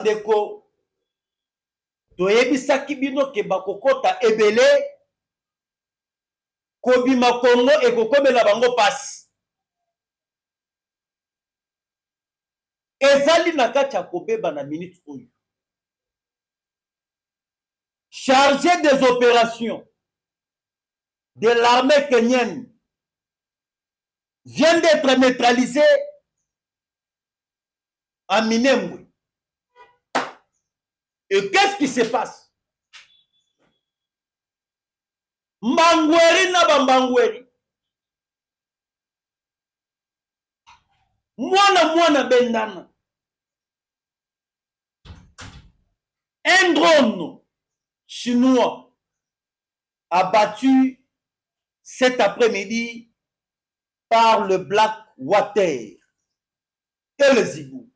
ndeko toyebisaki bino ke bakokota ebele kobima Kongo ekokomela bango pasi ezali na kati ya kobeba na minute oyo chargé des opérations de l'armée kenyenne vient d'être neutralisé à Minembwe. Et qu'est-ce qui se passe? Mbangweri na bambangweri. Mwana bendana. Un drone chinois abattu cet après-midi par le Blackwater et le Zibou.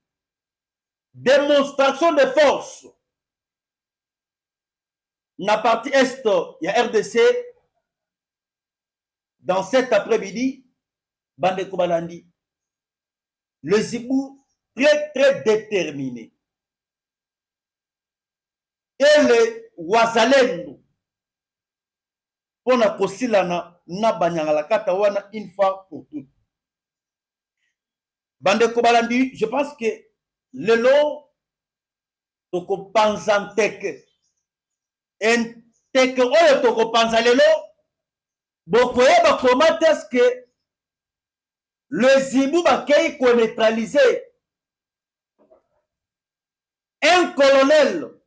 Démonstration de force. La partie est, il y a RDC. Dans cet après-midi, Bande Kobalandi, le Zibou très déterminé. Et le Wazalendo, pour la Kosilana, na Banyangala Katawana, une fois pour toutes. Bande Kobalandi, je pense que le lot, toko panzanteke, en teke oyo toko panzalelo, bokoye ba comment est-ce que le Zibou bakei ko neutraliser un colonel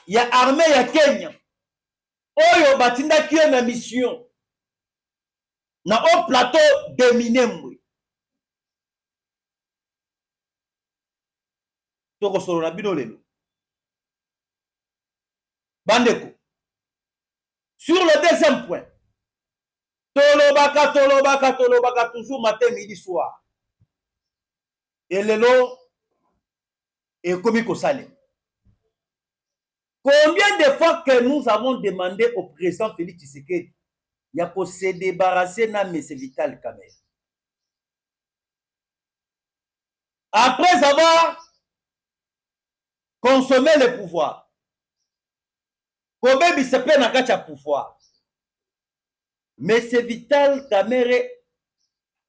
ya armée ya Kenya oyo batindaki na mission na au plateau de Minembwe toko solo na bino lelo bandeko. Sur le deuxième point, Tolobaka, toujours matin, midi, soir. Et le lot est comme Kosale. Combien de fois que nous avons demandé au président Félix Tshisekedi, il y a pour se débarrasser de M. Vital Kamerhe. Après avoir consommé le pouvoir, Kobe Bisepe n'a qu'à pouvoir. Mais c'est Vital Kamerhe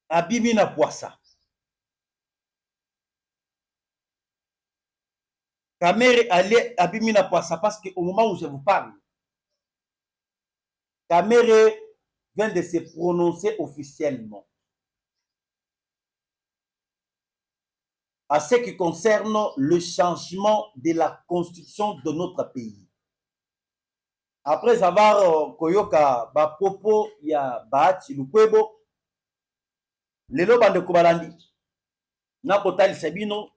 abimi na poissa. Kamerhe allait abimi na poissa parce qu'au moment où je vous parle, Kamerhe vient de se prononcer officiellement. À ce qui concerne le changement de la constitution de notre pays. Après avoir koyoka ba propos ya Bahati Lukwebo, lelo bande kobalandi na kotali sabino,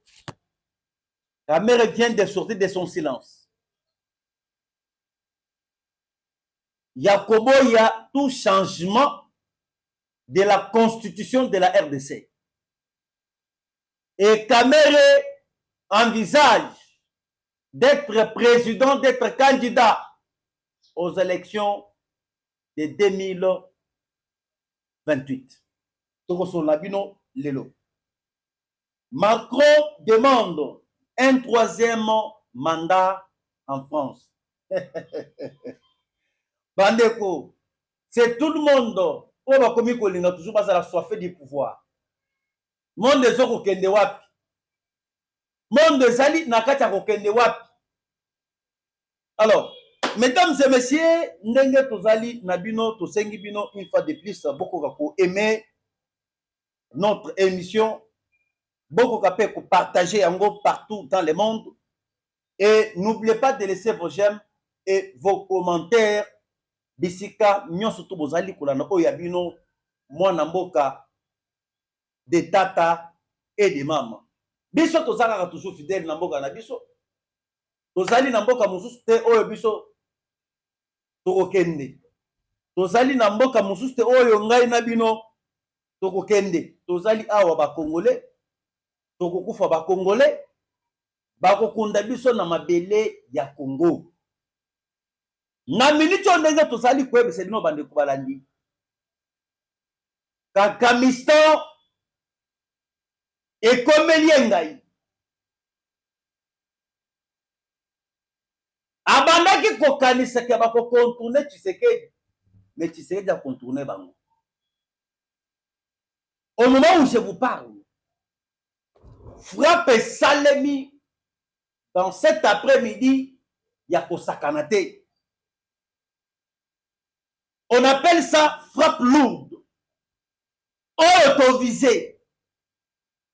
Kamerhe vient de sortir de son silence. Yakobo y a tout changement de la constitution de la RDC. Et Kamerhe envisage d'être président, d'être candidat aux élections de 2028. Macron demande un troisième mandat en France. Bandeko, c'est tout le monde. On va comme il a toujours pas la soif du pouvoir. Monde des autres kende wapi. Monde des ali nakata kende wapi. Alors, mesdames et messieurs, ndenge tozali nabino tosengi bino une fois de plus beaucoup kako aimer notre émission, beaucoup kapé ko partager yango partout dans le monde et n'oubliez pas de laisser vos j'aime et vos commentaires bisika nyonso to bozali kolanda oyo ya bino mwana mboka de tata et de mama. Biso tozalaka toujours fidèle na mboka na biso. Tozali na mboka mosusu te oyo biso tokokende. Tozali na mboka mosusu te oyo ngai na bino tokokende. Tozali awa ba Congolais, tokokufa ba Congolais, bakokunda biso na mabele ya Congo. Na minute ndenge tozali koyebisa bino bande kobalandi. Kakamistan ekomeli ngai. bazalaki kokanisaka bakocontourne Tshisekedi, mais Tshisekedi a contourné bango. Au moment où je vous parle, frappe Salemi dans cet après-midi, il y a Kosakanate. On appelle ça frappe lourde. Autovisé.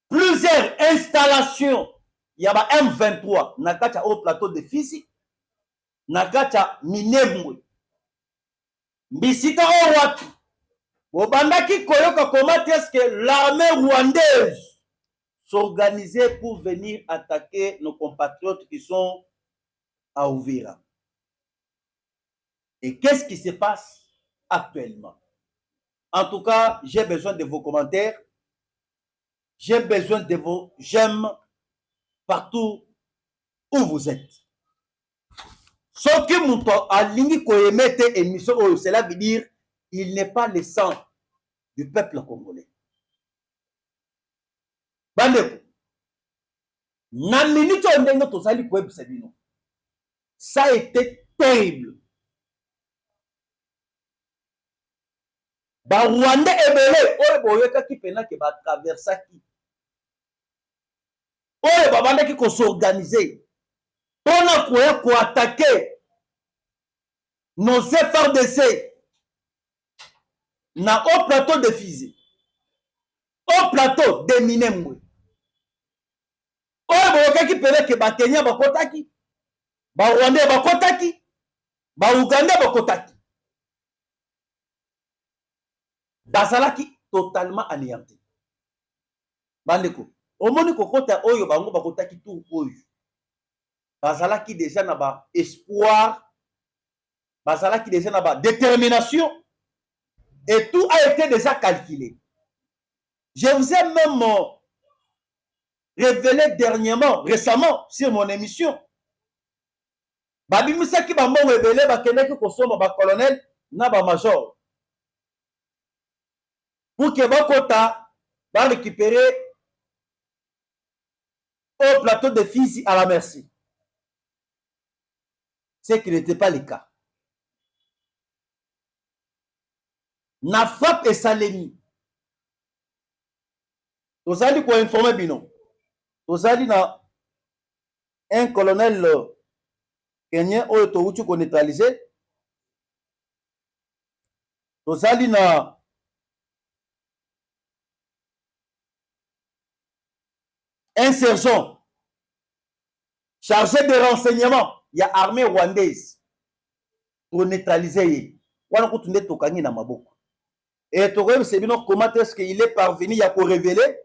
Plusieurs installations. Il y a M23. Nakacha au plateau de Fizi. Nakacha Minembwe. Mbisika Owatu. Bobandaki koyoka comment est-ce que l'armée rwandaise s'organisait pour venir attaquer nos compatriotes qui sont à Uvira. Et qu'est-ce qui se passe actuellement? En tout cas, j'ai besoin de vos commentaires. J'ai besoin de vos j'aime partout où vous êtes. Ce qui m'a aligné koyemete émission, cela veut dire il n'est pas le sang du peuple congolais. Bandeko, na minute ondenge tozali koyebisa bino. Ça a été terrible. Ba Rwanda ebele oyo boyekaki pena ke ba traversaki. Oyo babandaki ko s'organiser. Pona koya ko attaquer nos FRDC na au plateau de Fizi. Au plateau de Minembwe. Oyo boyekaki pena ke ba Kenya bakotaki. Ba Rwanda bakotaki. Ba Uganda bakotaki. Bazalaki totalement anéanti. Bandeko, omoni kokota oyo bango bakotaki tout oyo. Bazalaki déjà na ba espoir, bazalaki déjà na ba détermination, et tout a été déjà calculé. Je vous ai même révélé dernièrement, récemment, sur mon émission. Babimisaki ba mbongo ebele bakendaki kosomba ba colonel na ba major. Pour que Bokota va récupérer au plateau de Fizi à la merci. Ce qui n'était pas le cas. Na frappe et Salemi. Tozali ko informer bino. Tozali na un colonel kenyan oyo touti ko neutraliser. Tozali na un sergent chargé de renseignement, il y a armée rwandaise pour neutraliser. Et comment est-ce qu'il est parvenu à révéler,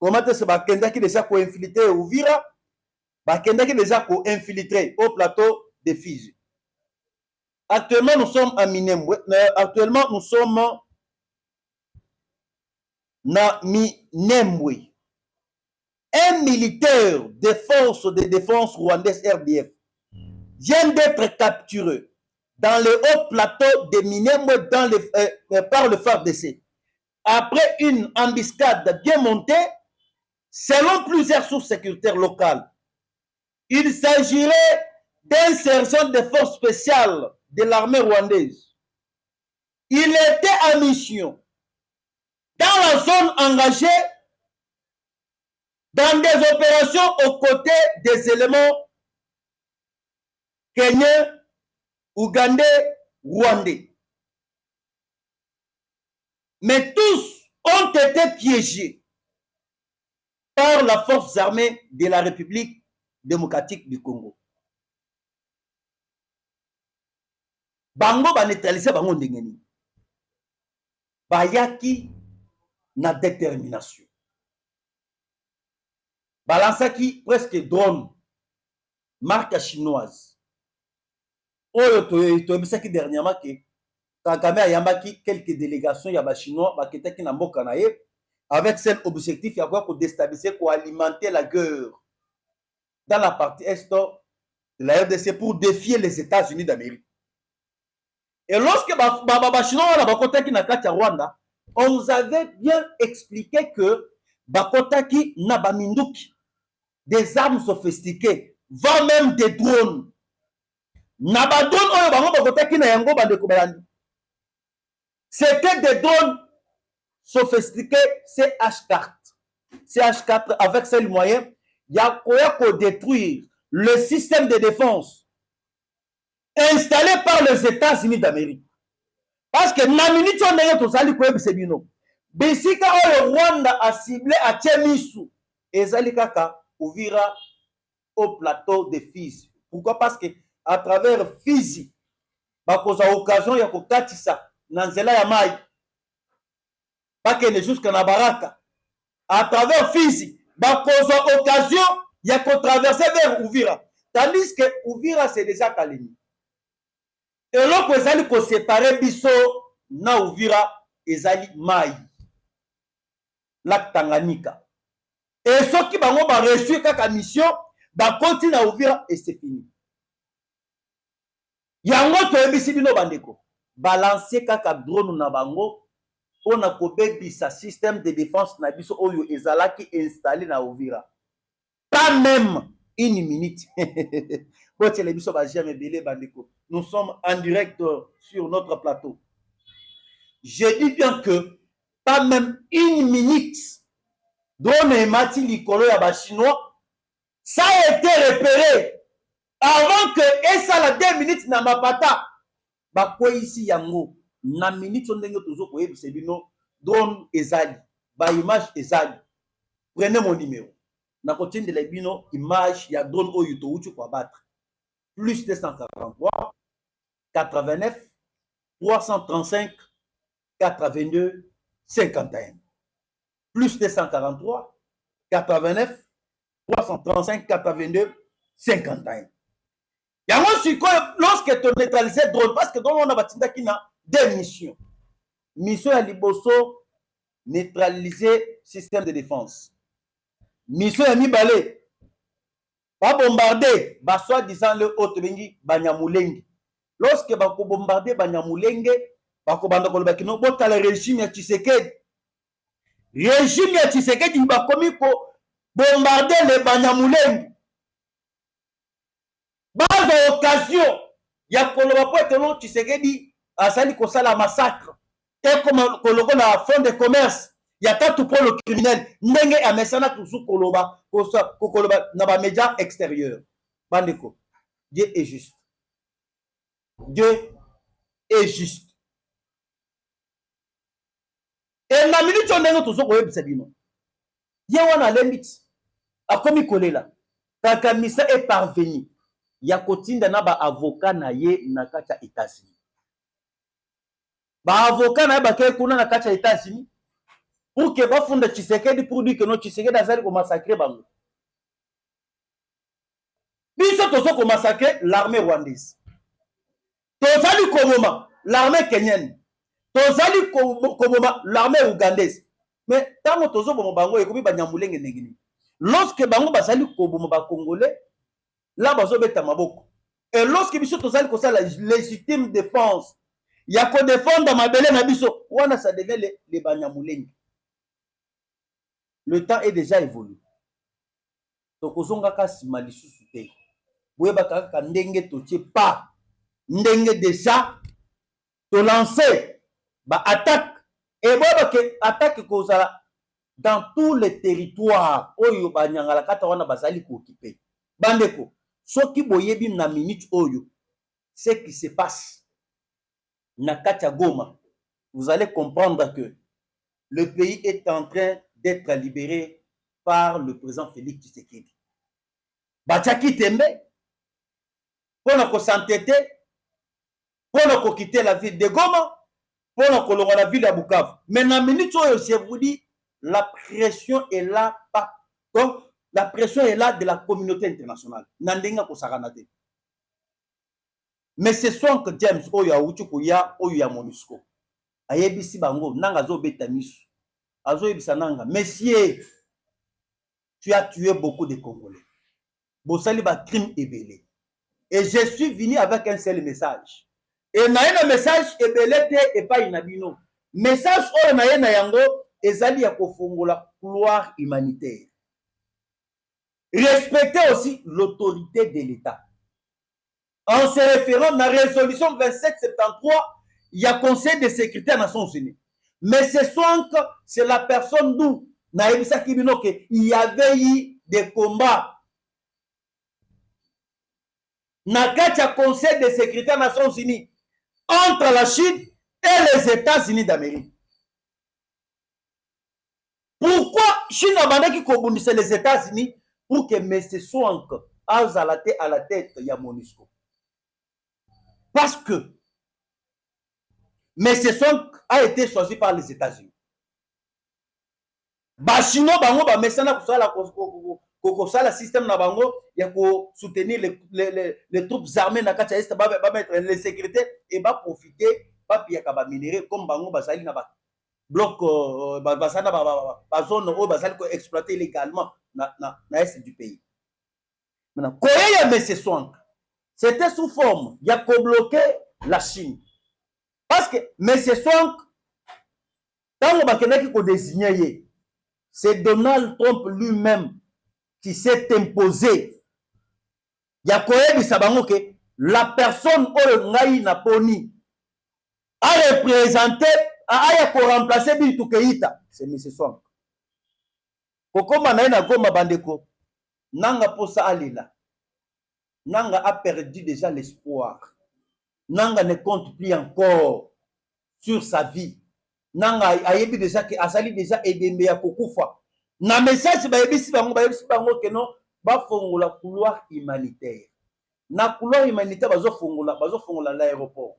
comment est-ce qu'il déjà infiltré au Uvira, déjà infiltré au plateau de Fizi. Actuellement, nous sommes à Minembwe. Actuellement, nous sommes à Minembwe. Un militaire des forces de défense rwandaises RDF vient d'être capturé dans le haut plateau de Minembwe par le FARDC. Après une embuscade bien montée, selon plusieurs sources sécuritaires locales, il s'agirait d'un sergent de force spéciale de l'armée rwandaise. Il était en mission dans la zone engagée dans des opérations aux côtés des éléments kenyans, ougandais, rwandais. Mais tous ont été piégés par la force armée de la République démocratique du Congo. Bango ba neutraliser bango ndengeni. Bayaki na détermination. Balansaki presque drone marque chinoise. Oyo toyebisaki dernièrement que Kagame ayambaki quelques délégations ya ba chinois baketaki na mboka na ye avec cet objectif ya quoi pour déstabiliser, pour alimenter la guerre dans la partie est de la RDC pour défier les États-Unis d'Amérique. Et lorsque ba chinois na bakotaki na kati ya Rwanda, on nous avait bien expliqué que bakotaki na baminduki des armes sophistiquées, voire même des drones. na ba drone oyo bango bakotaki na yango bandeko balandi. C'était des drones sophistiqués CH4. CH4 avec ces moyens, il y a quoi détruire le système de défense installé par les États-Unis d'Amérique. Parce que na minute on est tous allés quoi bisebino. Bisika oyo Rwanda a ciblé à Tchemisu et zali kaka Uvira au plateau de Fizi. Pourquoi? Parce que à travers Fizi, bakoza occasion ya kokatisa na nzela ya mai. Bakene jusqu'à na Baraka. À travers Fizi, bakoza occasion ya ko traverser vers Uvira. Tandis que Uvira c'est déjà Kalemi. Et l'autre ezali ko séparer biso na Uvira ezali mai. Lac Tanganyika. Et ceux qui bango ba reçu kaka mission ba continue na Uvira et c'est fini. Yango to ebisi bino bandeko. Balancer kaka drone na bango on a kobebisa sa système de défense na biso oyo ezalaki installé na Uvira. Pas même une minute. Nous sommes en direct sur notre plateau. Je dis bien que pas même une minute drone mati likolo ya ba chinois, ça a été repéré avant que et ça la 2 minutes na mapata ba ko ici yango na minute on ndenge tozo ko yebise bino drone ezali ba image ezali. Prenez mon numéro na continue de la bino image ya drone oyo to uchu kwa battre plus 243 89 335 82 51 plus 243 89 335 82 51. Yango siko lorsque tu neutralises drone parce que drone on a batinda kina deux missions. Mission ya liboso neutraliser système de défense. Mission ya mibale ba bombarder ba soi-disant le autre bengi Banyamulenge. Lorsque ba ko bombarder Banyamulenge ba ko banda ko loba kino bota le régime ya Tshisekedi. Régime ya Tshisekedi ba komi ko bombarder le Banyamulenge. Base occasion ya koloba po etelo Tshisekedi asali ko sala massacre et comme koloko na fond de commerce ya tatu pour le criminel ndenge amesana toujours koloba koloba na ba médias extérieurs. Bandeko, Dieu est juste. Dieu est juste. Et na minute on ndenge toujours ko yebisa bino. Ye wana limite akomi kolela. Kaka misa est parvenu. Ya kotinda na ba avocat na ye na kati ya États-Unis. Ba avocat na ye bakay kuna na kati ya États-Unis pour que ba funda Tshisekedi pour dire que non Tshisekedi azali ko massacrer bango. Biso tozo ko massacrer l'armée rwandaise. Tozali komoma l'armée kenyenne. Tozali komoma l'armée ougandaise. Mais tango tozo bomo bango ekomi Banyamulenge ngini. Lorsque bango bazali koboma ba congolais là bazo beta maboko. Et lorsque biso tozali ko sala légitime défense, ya ko défendre mabele na biso, wana ça devient les Banyamulenge. Le temps est déjà évolué. Tokozonga kasi malisusu te. Boyeba kaka ndenge totie pas ndenge déjà to lancer ba attaque et boyeba ke attaque kozala dans tous les territoires oyo banyangala kata wana bazali ko occuper. Bandeko, soki boyebi na minute oyo ce qui se passe na kati ya Goma, vous allez comprendre que le pays est en train d'être libéré par le président Félix Tshisekedi. Batiaki tembe pour ko s'entêter, pour ko quitter la ville de Goma, pour ko longa la ville de Bukavu. Mais na minute oyo je vous dis la pression est là pas donc la pression est là de la communauté internationale. Nandenga ko sakanate. Mais ce sont que James oyo auchu ko ya oyo ya MONUSCO. Ayebisi bango nanga zo beta misu. Azo yebisa nanga messieurs, tu as tué beaucoup de Congolais. Bosali ba crime ebele. Et je suis venu avec un seul message. Et na un message ebele te et pas inabino. Message oyo na yena yango ezali ya kofongola couloir humanitaire. Respectez aussi l'autorité de l'État. en se référant à la résolution 2773, il y a Conseil de sécurité des Nations Unies. Mais ce soir, c'est la personne d'où il y avait eu des combats. Nakacha Conseil de sécurité des Nations Unies entre la Chine et les États-Unis d'Amérique. Pourquoi Chine a demandé qu'il y les États-Unis pour que M. Swank aille à la tête de MONUSCO? Parce que M. Swank a été choisi par les États-Unis. Chinois bango ba mesana kusala la système na bango ya ko soutenir les troupes armées na kati est ba mettre les sécurités et ba profiter ba piyaka ba minerais comme bango bazali na ba bloc bazana ba zone où bazali ko exploiter illégalement na est du pays. Maintenant Corée ya M. Swank c'était sous forme ya ko bloquer la Chine parce que M. Swank tango ba kenaki ko désigner c'est Donald Trump lui-même qui s'est imposé. Yakoyebi Sabango que la personne oyo ngai na poni a représenté, a remplacé Bintou Keïta, c'est M. Swank. Kokoma na goma bandeko, nanga posa alila. Nanga a perdu déjà l'espoir. Nanga ne compte plus encore sur sa vie. Nanga ayebi déjà que asali déjà ebembe ya kokufa. Na message ba yebisi bango que non ba fongola couloir humanitaire. Na couloir humanitaire bazo fongola l'aéroport.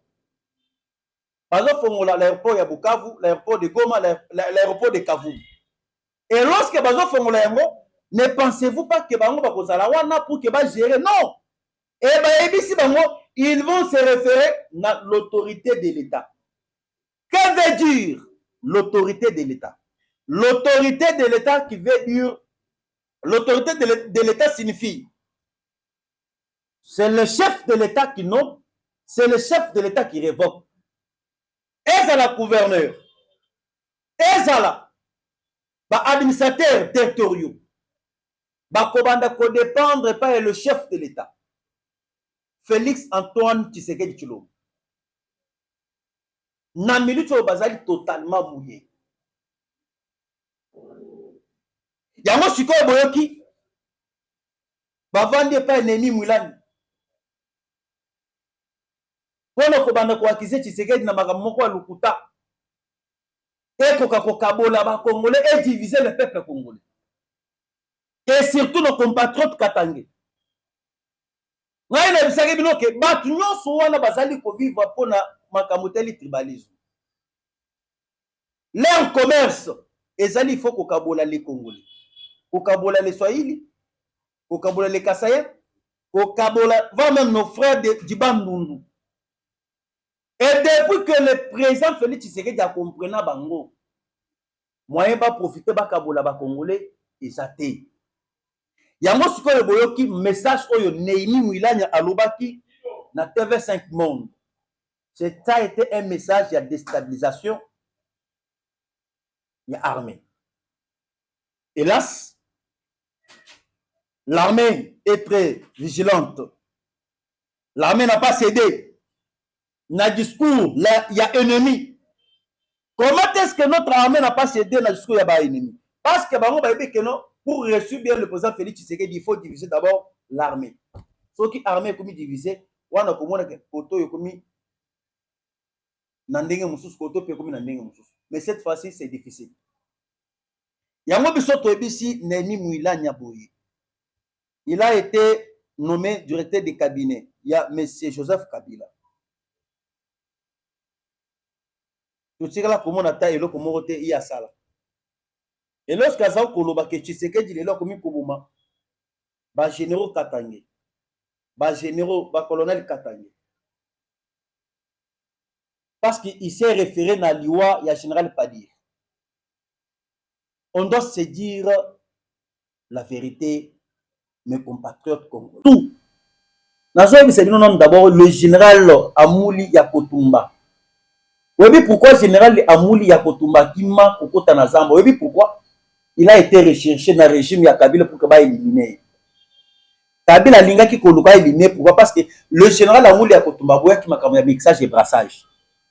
Bazo fongola l'aéroport ya Bukavu, l'aéroport de Goma, l'aéroport de Kavumu. Et lorsque bazo fongola yango, ne pensez-vous pas que bango ba kozala wana pour que ba gérer? Non. Et ba yebisi bango, ils vont se référer à l'autorité de l'État. Que veut dire l'autorité de l'État? L'autorité de l'État qui veut dire, l'autorité de l'État signifie, c'est le chef de l'État qui nomme, c'est le chef de l'État qui révoque. Et ça la gouverneur, et ça la administrateur territoriaux, ko dépendre par le chef de l'État, Félix Antoine Tshisekedi Tshilombo. Na minute au bazali totalement mouillé. Yango sikoyo boyoki bavandi pa ennemi mwilani. Pono ko banda ko akize Tshisekedi na makambo moko lukuta. Ekoka ko kabola ba Congolais et diviser le peuple congolais. Et surtout nos compatriotes katangé. Ngai na bisaki bino ke batu nyonso wana bazali ko vivre pona makamoteli tribalisme. Leur commerce ezali faut ko kabola les Congolais. Ko kabola les Swahili, ko kabola les Kasaïens, ko kabola va même nos frères de Djibandundu. Et depuis que le président Félix Tshisekedi a compris na bango, moyen ba profiter ba kabola ba Congolais ezate. Yango sikoyo boyoki message oyo Neimi Mwilanya alobaki na TV5 Monde. Ça a été un message de déstabilisation de l'armée. Hélas, l'armée est très vigilante. L'armée n'a pas cédé. Dans le discours, il y a ennemi. Comment est-ce que notre armée n'a pas cédé dans le discours, il y a ennemi? Parce que pour réussir bien le président Félix Tshisekedi, il faut diviser d'abord l'armée. Ce qui l'armée est comme divisée, on a comme koto yokomi nandenge mususu koto pe comme nandenge mususu. Mais cette fois-ci c'est difficile. Yango bisoto ebisi Neimi Mwilanya boye. Il a été nommé directeur de cabinet. Il y a M. Joseph Kabila. Tout ce là comme on a taillé le comme on il y a ça là. Et lorsqu'il y a Koloba que Tshisekedi lelo komi kobuma ba généraux Katangé. Ba généraux ba colonel Katangé. Parce qu'il s'est référé à l'IWA et à général Padir. On doit se dire la vérité, mes compatriotes congolais. Tout. D'abord le général Amouli Yakotumba. Vous savez pourquoi le général Amouli Yakotumba qui m'a kokota na Zamba? Vous savez pourquoi? Il a été recherché dans le régime Yakabila pour qu'il soit éliminé. Kabila linga qui koluka éliminé. Pourquoi? Parce que le général Amouli a kotumba boya qui m'a comme mixage et brassage.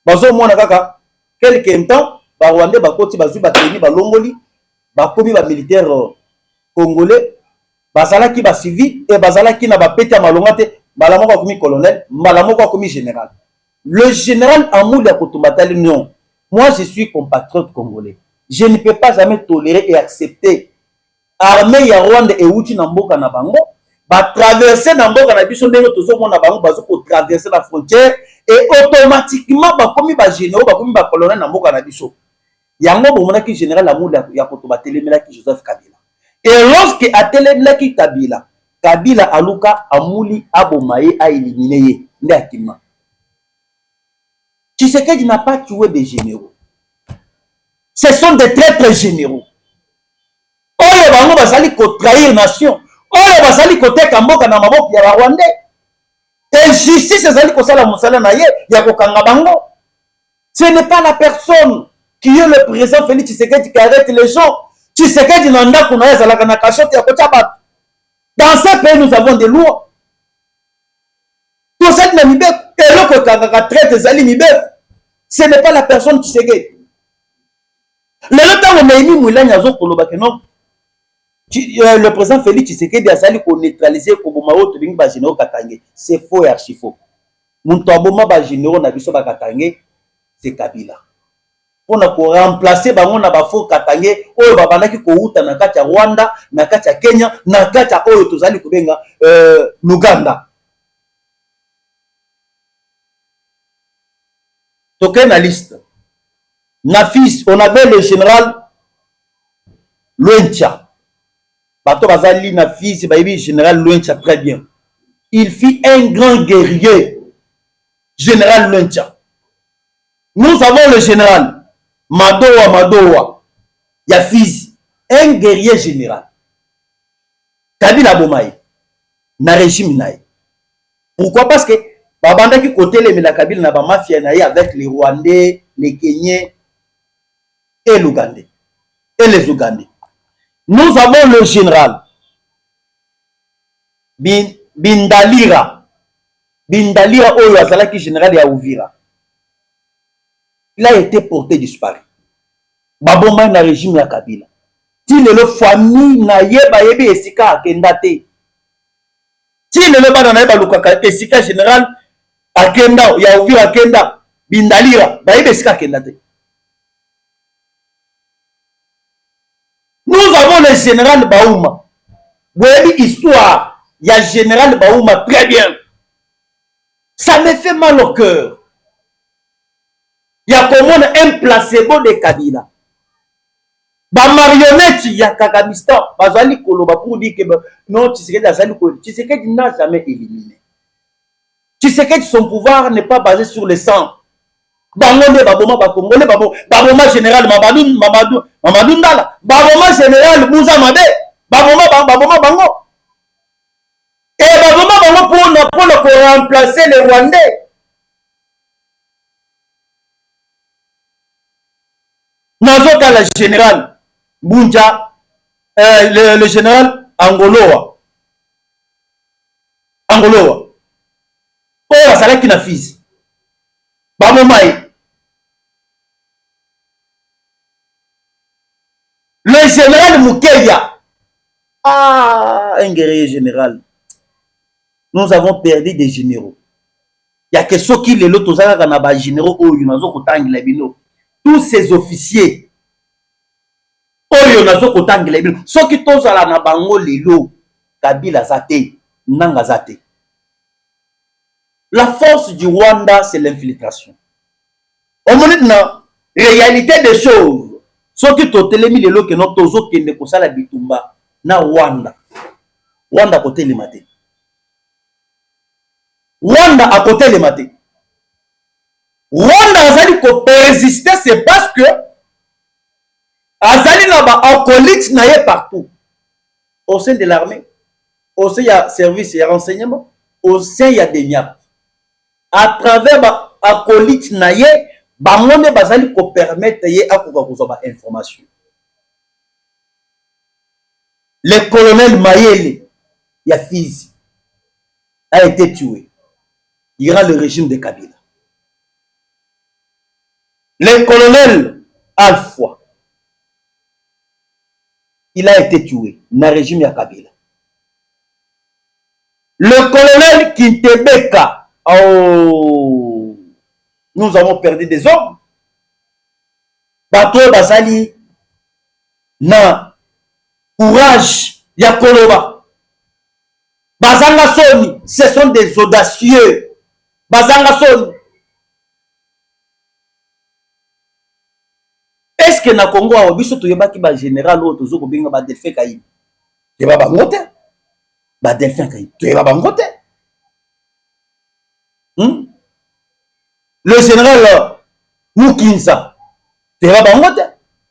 Bazo mona kaka quelque temps ba Rwandais ba koti bazu ba teni ba longoli ba komi ba militaire congolais bazala ki ba civil et bazala ki na ba pete malonga te malamo ko komi colonel malamo ko komi général. Le général Amouli a kotumba tali non. Moi je suis compatriote congolais. Je ne peux pas jamais tolérer et accepter armée ya Rwanda et outi na mboka na bango. Va traverser dans le na biso ndenge tozomona bango bazo ko traverser la frontière et automatiquement ba komi ba généraux ba komi ba colonel na mboka na biso yango bomona ki général Amouli ya kotoba telemela ki Joseph Kabila et lorsque atelemela ki Kabila aluka Amouli abomaye a éliminé ye nde akima Tshisekedi n'a pas tué des généraux, ce sont des traîtres généraux oyo bango bazali ko trahir nation. Oyo basali koteka mboka na maboko ya Rwandais. Et justice ezali kosala mosala na ye ya kokanga bango. Ce n'est pas la personne qui est le président Félix Tshisekedi qui arrête les gens. Tshisekedi na ndako na ezalaka na kachote ya kotia bato. Dans ce pays nous avons des lois. Tout ça na mibeko eloko kanga traite ezali mibeko. Ce n'est pas la personne Tshisekedi. Le temps meimi mwilanya zo koloba ke non. Le président Félix Tshisekedi a sali pour neutraliser Koboma autre bingi ba généraux Katangé. C'est faux et archi faux. Muntu aboma ba généraux na biso ba Katangé, c'est Kabila. Pour na ko remplacer bango na ba faux Katangé oyo ba bandaki ko uta na kati ya Rwanda, na kati ya Kenya, na kati ya oyo tozali kubenga Uganda. Toke na liste. Na fils, on avait le général Luencha. Bato bazali na fils baïbi général Luencha très bien. Il fit un grand guerrier, général Luencha. Nous avons le général Madowa, ya fils, un guerrier général. Kabila Bomaï, na régime naï. Pourquoi? Parce que babanda qui côté les la Kabila na ba mafia naï avec les Rwandais, les Kenyans et l'Ougandais et les Ougandais. Nous avons le général Bindalira Oyo Azalaki général ya Ouvira. Il a été porté disparu. Baboma na régime ya Kabila. Ti le famille na yeba yebi esika akenda te. Ti le bana na yeba lukaka esika général akenda ya Ouvira akenda Bindalira ba yebi esika akenda te. Nous avons le général Baouma. Vous avez l'histoire. Il y a le général Baouma très bien. Ça me fait mal au cœur. Il y a comme un placebo de Kabila. Ba marionnette, il y a Kakamistan. Bazali Koloba pour dire que non, Tshisekedi n'a jamais éliminé. Tshisekedi, son pouvoir n'est pas basé sur le sang. Bangonde baboma bakongole baboma général Mamadou Ndala baboma général Moussa Mabe baboma bango et baboma bango pour remplacer les Rwandais. Nazoka le général Bunja le général Angoloa oh ça qui na fils baboma. Le général Moukeya. Ah, un guerrier général. Nous avons perdu des généraux. Il y a que ceux qui les lots aux généraux tous ces officiers. Ceux qui tous à la bango les lots. Kabila Zate, Nanga Zate. La force du Rwanda, c'est l'infiltration. On me dit la réalité des choses. Ceux qui ont télémis les lots que nous avons qui ne la bitumba na Rwanda. Rwanda à côté les matés. Rwanda à côté les matés. Rwanda azali ko résister, c'est parce que azali là-bas acolyte naie partout. Au sein de l'armée, au sein il y a service et renseignement, au sein il y a des MIAP. À travers acolyte naie bangonde bazali ko permettre ye akoka kozaba information. Le colonel Mayele ya Fizi a été tué. Il y aura le régime de Kabila. Le colonel Alpha, il a été tué dans le régime de Kabila. Le colonel Kintebeka, oh, nous avons perdu des hommes. Bato Basali, na courage, Yakoloba. Bazanga Soni, ce sont des audacieux. Bazanga Soni. Est-ce que na Congo a biso to yebaki ba général o tozo ko binga ba Delphin Kayi? Te ba bangote? Ba Delphin Kayi. Te ba bangote? Le général Mukinza. Te ba bangote?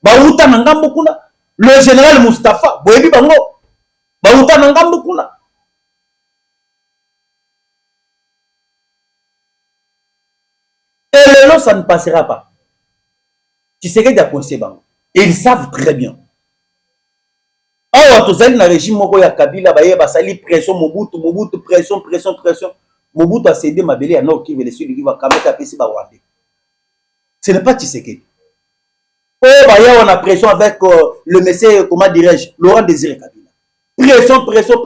Ba uta na ngambo kuna. Le général Mustafa, boyebi bango. Ba uta na ngambo kuna. Et le lot, ça ne passera pas. Tu sais que tu as et ils savent très bien. Ah, tu as un régime ya Kabila, ba sali pression, Mobutu, pression. Mobutu a cédé ma belle à Nord qui veut le sud qui va Kameta à PC Bawande. Ce n'est pas Tshisekedi. Oh, on a pression avec le monsieur, comment dirais-je, Laurent Désiré Kabila. Pression.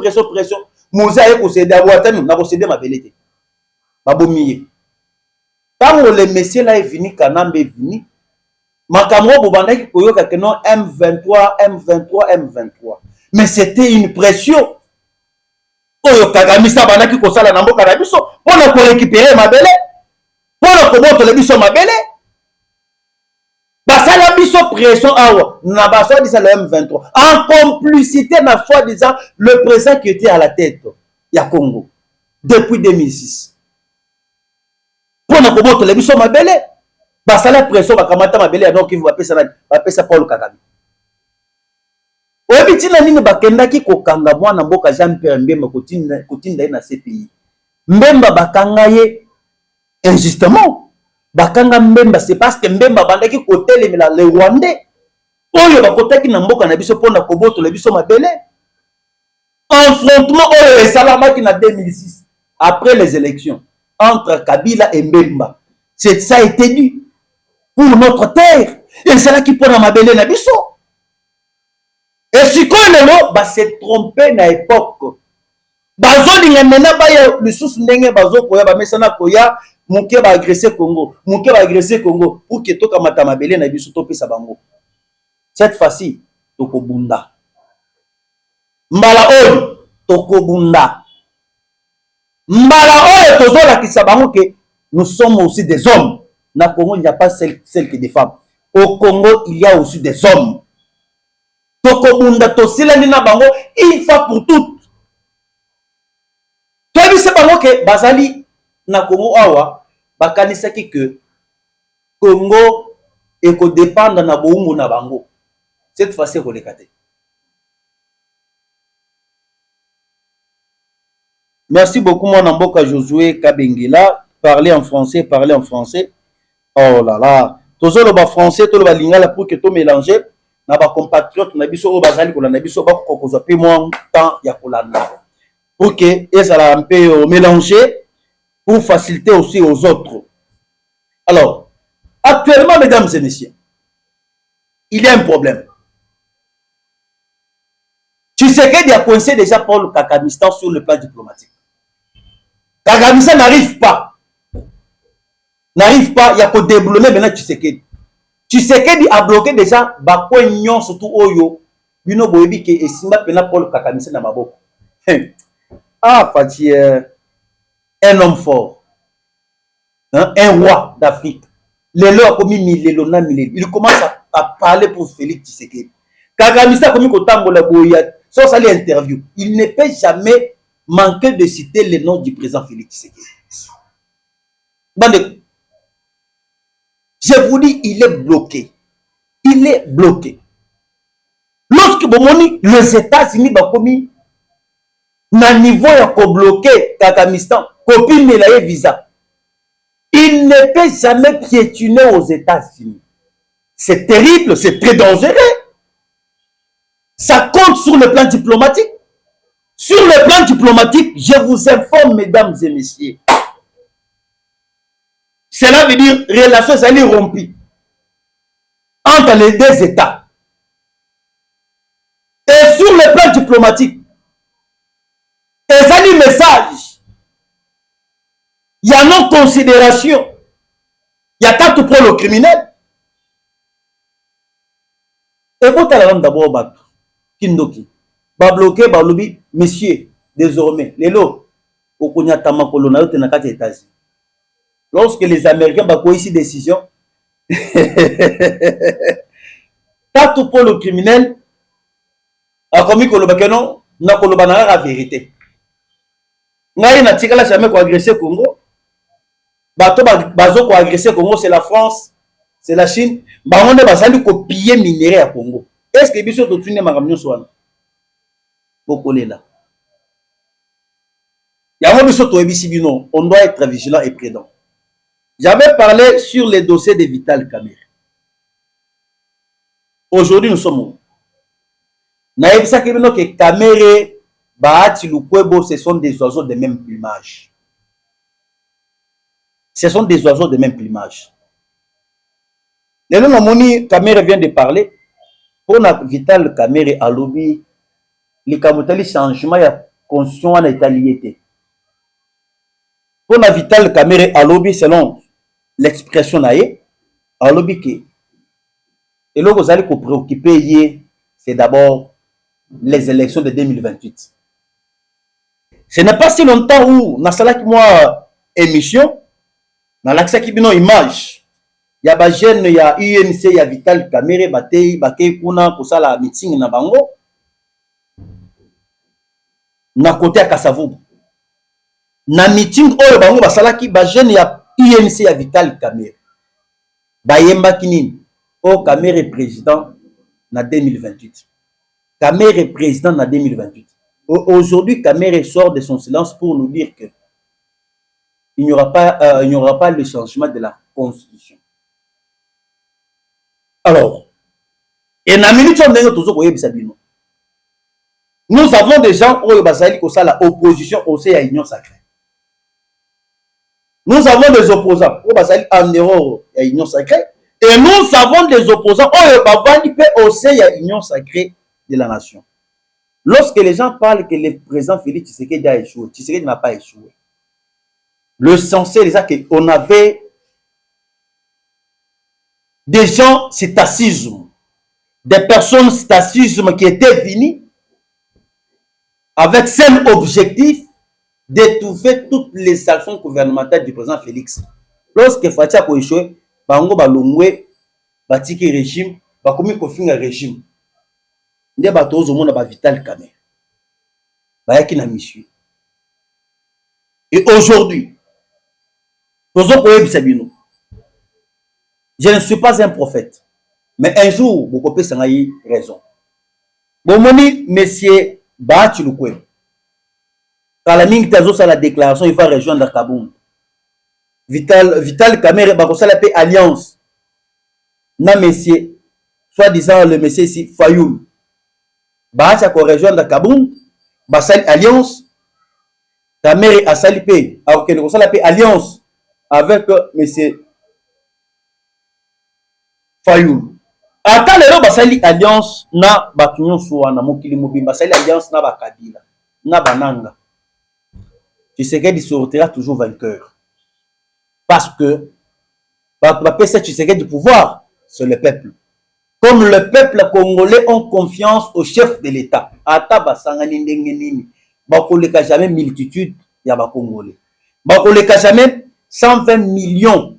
Moussa a cédé à Ouattani, n'a pas cédé ma belle. Babomiye. Quand le monsieur là est venu, Kanambe est venu, Makamro Bobandaki Koyoka que non M23. Mais c'était une pression. Oyo Kagamisa Banaki Kosala Nambo Karabiso, pour ne récupérer ma belle, pour ne combattre le biso ma belle. Basala biso pression awa, na baso disant le M23. En complicité, na soi-disant, le président qui était à la tête, ya Congo, depuis 2006. Pour ne combattre le biso ma belle. Basala pression bakamata mabele alors qui va pesa Paul Kagame. Obitina nini bakendaki kokanga mwana mboka Jean-Pierre Mbemba kotinda na CPI. Mbemba bakanga ye injustement. Bakanga Mbemba c'est parce que Mbemba bandaki kotelemela le Rwandais. Oyo bakotaki na mboka na biso pona koboto le biso mabele. Affrontement oyo esalamaki na 2006 après les élections entre Kabila et Mbemba. Ça a été dit. Pour notre terre. Et c'est là qui prend ma belle nabiso. Et si qu'on est là, bah c'est trompé na époque. Bazo linga mena ba ya le sous ndenge bazo koya ba mesana koya muke ba agresser Congo. Pour que to kamata ma belle nabiso to pesa bango. Cette fois-ci, tokobunda. Mbala oyo tokobunda. Mbala oyo tozola kisabango que nous sommes aussi des hommes. Na Congo, il n'y a pas celle qui des femmes. Au Congo, il y a aussi des hommes. Tokobunda tosilani na bango une fois pour toutes. Toi, tu sais bango que Bazali na Congo awa bakanisaki que Congo eko dépendre na boumou na bango. Cette fois-ci, on l'écarte. Merci beaucoup, mon amboka Josué Kabengila. Parler en français. Oh là là, tous les français, tous les lingala pour que tout mélanger, na ba compatriotes na biso o bazali ko na biso ba ko ko zapi moins temps ya kolanda. Pour que ça la un peu mélanger pour faciliter aussi aux autres. Alors, actuellement mesdames et messieurs, il y a un problème. Tshisekedi a coincé déjà Paul Kakamistan sur le plan diplomatique. Kakamistan n'arrive pas, il y a pour déboulonner maintenant Tshisekedi. Tshisekedi a bloqué déjà Bakwe Nyon, surtout Oyo, Bino Boyebi qui est Simba Pena Paul Kakamistan na maboko. Ah, Fati, un homme fort, hein, un roi d'Afrique. Lelo a commis Milelona Milelo. Il commence à parler pour Félix Tshisekedi. Kakamistan a commis Kotambola Boya, sans aller interview. Il ne peut jamais manquer de citer le nom du président Félix Tshisekedi. Je vous dis, il est bloqué. Il est bloqué. Lorsque les États-Unis ont commis un niveau de bloquer Kakamistan, copine de visa, il ne peut jamais piétiner aux États-Unis. C'est terrible, c'est très dangereux. Ça compte sur le plan diplomatique, Sur le plan diplomatique, je vous informe, mesdames et messieurs, cela veut dire relations allaient rompues entre les deux États. Et sur le plan diplomatique, et ça dit message, il y a non considération, il y a quatre pour le criminel. Et vous allez d'abord Kindoki, ba bloqué, ba lobby, messieurs, désormais, les lots, au Konyatama Kolona, au Tenakate États-Unis. Lorsque les Américains ont pris ici décision, quatre pour le criminel, a commis que non, n'a pas la vérité. N'a rien à tirer la jamais pour agresser Congo. Bateau bazo pour agresser Congo, c'est la France, c'est la Chine. Bah on est basali copier minerai à Congo. Est-ce que biso to tune makamyo swana? Bokolé là. Y'a biso to ebisi bino, on doit être vigilant et prudent. J'avais parlé sur les dossiers de Vital Kamerhe. Aujourd'hui nous sommes où? Naïbisa Kebino que Kamerhe, Bahati Lukwebo, ce sont des oiseaux de même plumage. Ce sont des oiseaux de même plumage. Le nom Moni Kamerhe vient de parler. Pour Vital Kamerhe à lobby, les Kamotali changement de constitution en Italiété. Pour Vital Kamerhe à lobby, selon l'expression naïe, à lobby que et là vous allez vous préoccuper, c'est d'abord les élections de 2028. Ce n'est pas si longtemps où, dans cette émission, dans l'accès qui est image, il y a des jeunes, il y a UNC, il y a Vital Kamerhe, Bakei Kuna, pour ça la meeting na bango, na côté à Kassavou. Na meeting, oh, bango, basalaki, ba jeune, il y a UNC, il y a Vital Kamerhe. Bayemba Kinini, oh, Kamerhe président, na 2028. Kamerhe président na 2028. Aujourd'hui, Kamerhe sort de son silence pour nous dire que il n'y aura pas le changement de la constitution. Alors, et na minute nous avons des gens qui ont la opposition au sein de l'Union sacrée. Nous avons des opposants qui sont en erreur à l'Union sacrée. Et nous avons des opposants qui sont au sein de l'Union sacrée de la nation. Lorsque les gens parlent que le président Félix Tshisekedi a échoué, Tshisekedi n'a pas échoué. Le sensé, c'est qu'on avait des gens citacisme, des personnes citacisme qui étaient venues avec seul objectif d'étouffer toutes les actions gouvernementales du président Félix. Lorsque Fatia a échoué, Bango Balongwe, Batiki régime, Bakomi Kofinga régime. Nde bato au monde ba Vital Kamerhe. Bayaki na mission. Et aujourd'hui, je ne suis pas un prophète, mais un jour, vous pouvez s'en avoir raison. Bon, moni, monsieur Bahati Lukwebo, quand la mingi tazo sa la déclaration, il va rejoindre Kaboum. Vital Kamerhe, bakosa la paix alliance. Na monsieur, soi-disant le monsieur ici, Fayoul. Bahati a rejoindre Kaboum, basali alliance. Kamerhe a sali paix, alors que nous la paix alliance avec monsieur Fayoul. Ata lelo basali alliance na batunyo soa na mokili mobimba, basali alliance na bakabila, na bananga. Tshisekedi sortira toujours vainqueur. Parce que Tshisekedi du pouvoir, c'est le peuple. Comme le peuple congolais ont confiance au chef de l'État. Ata basangani ndenge nini, bakoleka jamais multitude ya ba Congolais. Bakoleka jamais 120 millions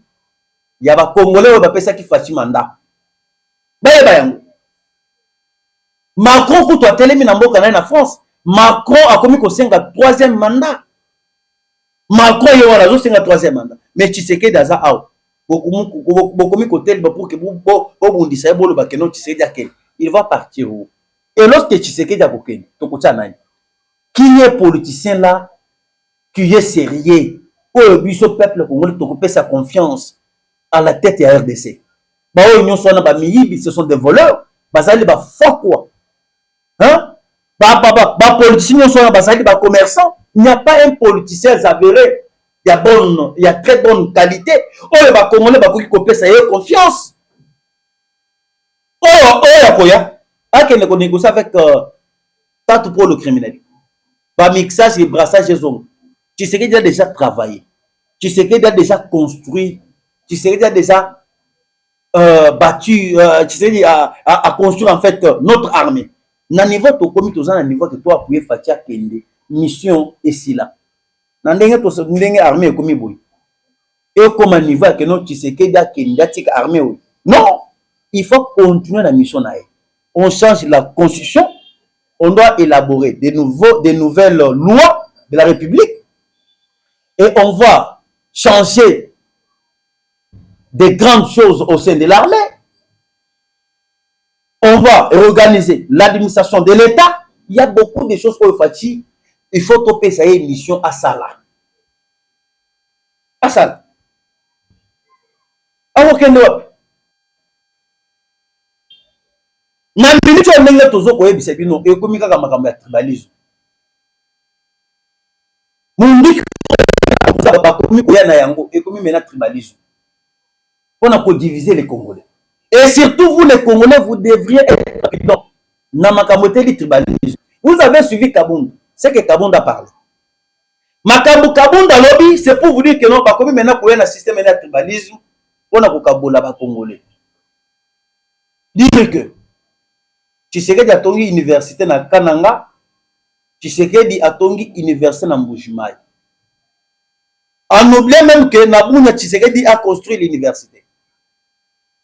ya ba Congolais oyo bapesa ki faci mandat. Bayeba yango. Macron kuto atelemi na mboka na France. Macron a komi ko senga troisième mandat. Macron yo wana zo senga troisième mandat. Mais Tshisekedi aza aw. Bokomi ko tel pour que bondisa bolo bakeno Tshisekedi akene. Il va partir où? Et lorsque Tshisekedi a kokene, to kotia nani? Qui est politicien là qui est sérieux? Au biso peuple congolais to kopesa sa confiance à la tête de la RDC. Ce sont des voleurs. Bazali ba faux quoi. Hein? politiciens sont des commerçants. Il n'y a pas un politicien avéré. Il y a très bonne qualité. Oh, les Congolais, ils ont confiance. Oh, il y a qui négocier avec tant pour le criminel. Par mixage et brassage des hommes. Tu sais qu'il a déjà travaillé. Tu sais qu'il a déjà construit. Tu sais qu'il a déjà battu. Tu sais, à construire en fait notre armée. Na niveau to komi to na niveau que toi appuyer Fatia Kende mission et si là na ndenge to ndenge armée komi boy et comme niveau que non tu sais que da Kende tika armée oui. Non, il faut continuer la mission là. On change la constitution, on doit élaborer des nouvelles lois de la République et on va changer des grandes choses au sein de l'armée. On va réorganiser l'administration de l'État. Il y a beaucoup de choses pour faire. Il faut topper sa mission à ça là. À ça. À aucun autre. Na minute on nenge tozo ko yebisa bino e komi kaka makambo ya tribalisme. Mundi ba komi ko ya na yango e komi mena tribalisme. On a pour diviser les Congolais. Et surtout vous les Congolais, vous devriez être président. Namakamoteli tribalisme. Vous avez suivi Kabunda. C'est que Kabunda parle. Makambu Kabunda lobby, c'est pour vous dire que non, pas comme maintenant pour un système de tribalisme, on a pour Kabola ba Congolais. Dire que Tshisekedi a tongi université na Kananga, Tshisekedi a tongi université na Mbujimayi. En oubliant même que Nabunya Tshisekedi a construit l'université.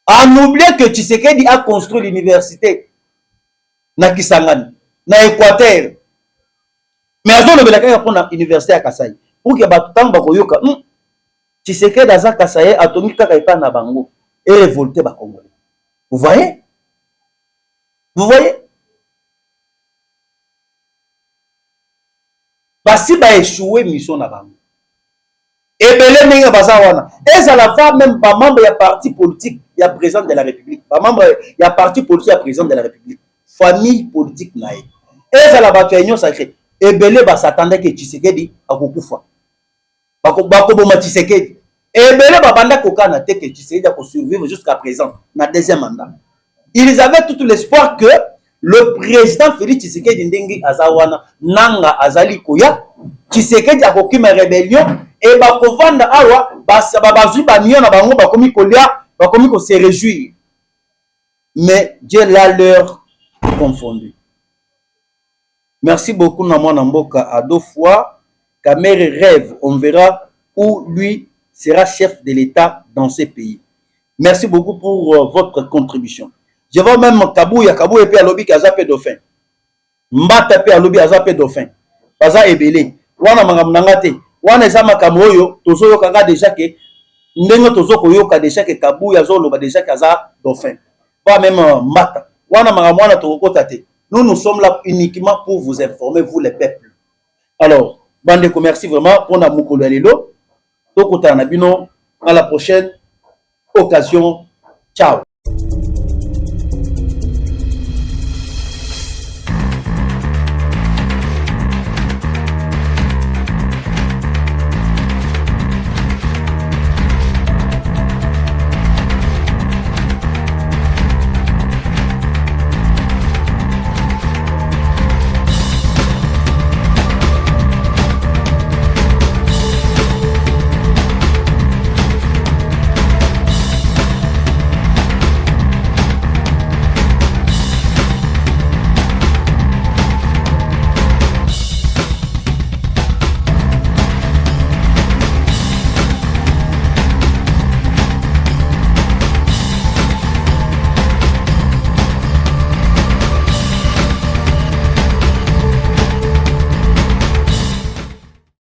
En oubliant que Tshisekedi a construit l'université na Kisangani, na Équateur. Mais à zone belaka pour l'université à Kasai. Pour que batutam bakoyoka, Tshisekedi aza Kasai a tongi kaka epa na bango et révolté ba Congolais. Vous voyez? Vous voyez? Basi ba échoué mission na bango. Et belé ninga bazawana. Et ça la femme même pas membre ya parti politique, ya président de la République. Pas membre ya parti politique, ya président de la République. Famille politique nae. Et ça la batu union sacrée. Et belé ba s'attendait que Tshisekedi akokufa. Bakoboma Tshisekedi. Et belé ba banda kokana te que Tshisekedi a survivre jusqu'à présent na deuxième mandat. Ils avaient tout l'espoir que le président Félix Tshisekedi Ndengi Azawana Nanga Azali Koya Tshisekedi a ma rébellion et bakovanda awa bazui banio na bango bakomi kolia bakomi ko se réjouir. Mais Dieu l'a leur confondu. Merci beaucoup Namana Mboka à 2 fois. Kamere rêve, on verra où lui sera chef de l'État dans ces pays. Merci beaucoup pour votre contribution. Je vois même Kabouya et puis Alobi Kazape Dauphin. Mbata pe Alobi Azape Dauphin. Baza ebele. Wana mangamnangate. Wana ezama kamoyo tozo yoka déjà que ndengo tozo koyoka déjà que Kabouya zolo ba déjà kaza Dauphin. Pas même Mbata. Wana mangamwana tokota te. Nous sommes là uniquement pour vous informer vous les peuples. Alors, bande de merci vraiment pour na mukolo lelo. Tokota na bino à la prochaine occasion. Ciao.